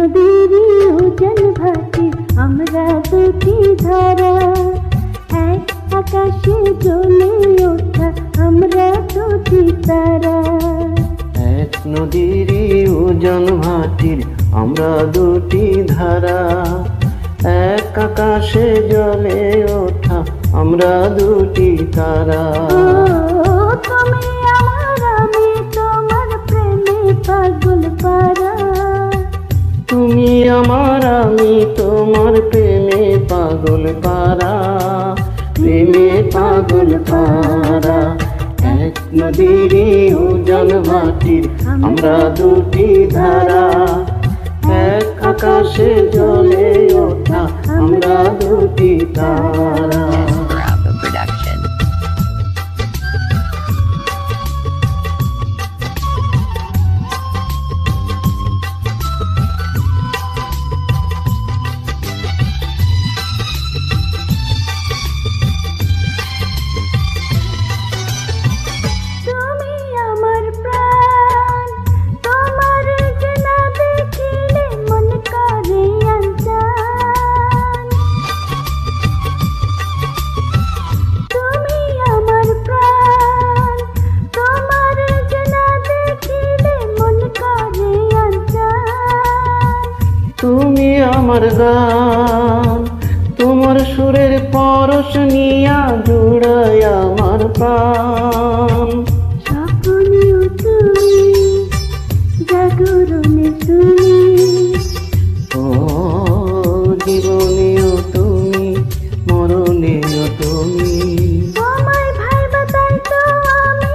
নদীরই উজান ভাটি আমরা দুটি ধারা, এক আকাশে জ্বলে ওঠা আমরা দুটি তারা। এক নদীরই উজান ভাটির আমরা দুটি ধারা, এক আকাশে জ্বলে ওঠা আমরা দুটি তারা। তুমি আমার আমি তোমার প্রেমে পাগল পারা, তুমি আমার আমি তোমার প্রেমে পাগল পারা, প্রেমে পাগল পারা। এক নদীরই উজান ভাটির আমরা দুটি ধারা, এক আকাশে জ্বলে ওঠা আমরা দুটি তারা। তুমি আমার গান, তোমার সুরের পরশ নিয়া জুড়ায় আমার প্রাণ। স্বপ্নেও তুমি, জাগরণে তুমি, ও জীবনেও তুমি, মরণেও তুমি। তোমায় ভাইবা তাই তো আমি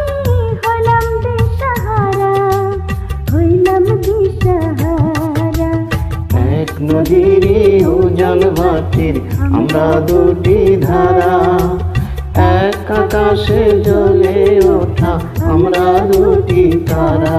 হইলাম দিশাহারা, হইলাম দিশাহারা। এক নদীরই উজান ভাটির আমরা দুটি ধারা, এক আকাশে জ্বলে ওঠা আমরা দুটি তারা।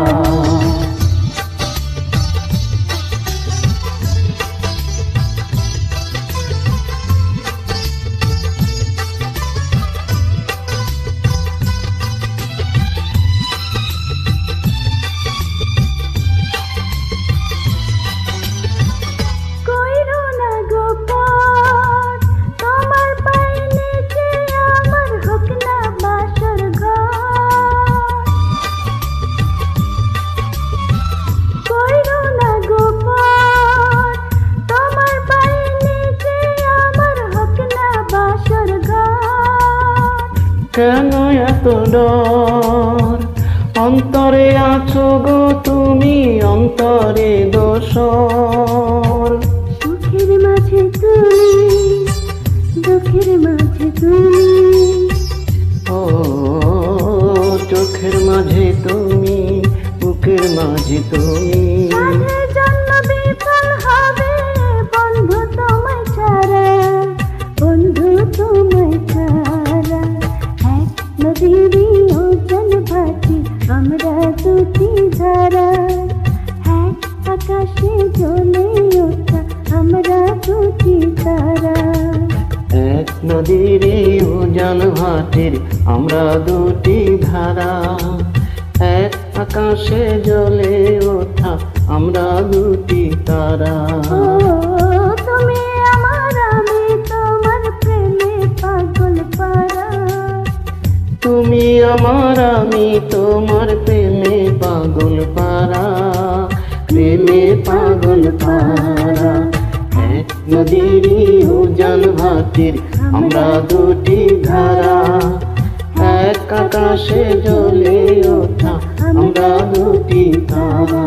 কেন এত ডর, অন্তরে আছো গো তুমি, অন্তরে দোসর। সুখের মাঝে তুমি, দুঃখের মাঝে তুমি, ও চোখের মাঝে তুমি, বুকের মাঝে তুমি। সাধের জন্য বিফল হবে বন্ধু তোমায় ছাড়া, বন্ধু তোমায় ছাড়া। এক নদীরই উজান ভাটি আমরা দুটি ধারা, এক আকাশে জ্বলে ওঠা আমরা দুটি তারা। এক নদীরই উজান ভাটির আমরা দুটি ধারা, এক আকাশে জ্বলে ওঠা আমরা দুটি তারা। তুমি আমার আমি তোমার প্রেমে পাগল পারা, তুমি আমার আমি তোমার প্রেমে পাগল পারা, প্রেমে পাগল পারা। এক নদীরই উজান ভাটির আমরা দুটি ধারা, এক আকাশে জ্বলে ওঠা আমরা দুটি তারা।